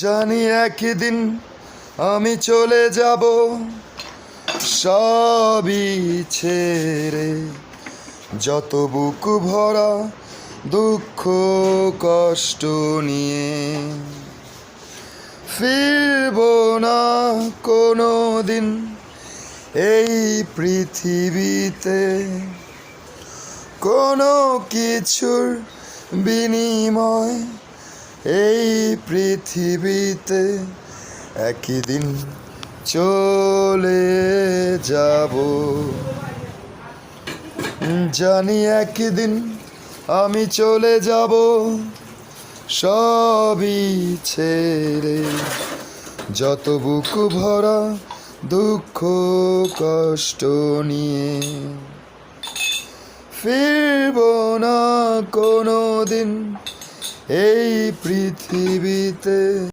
জানি একদিন আমি চলে যাব সবই ছেড়ে, যত বুক ভরা দুঃখ কষ্ট নিয়ে। ফিরব না কোনো দিন এই পৃথিবীতে, কোনো কিছুর বিনিময় এই পৃথিবীতে। একদিন চলে যাব, জানি একদিন আমি চলে যাব সবই ছেড়ে, যত বুক ভরা দুঃখ কষ্ট নিয়ে। ফিরব না কোনো দিন এই পৃথিবীতে।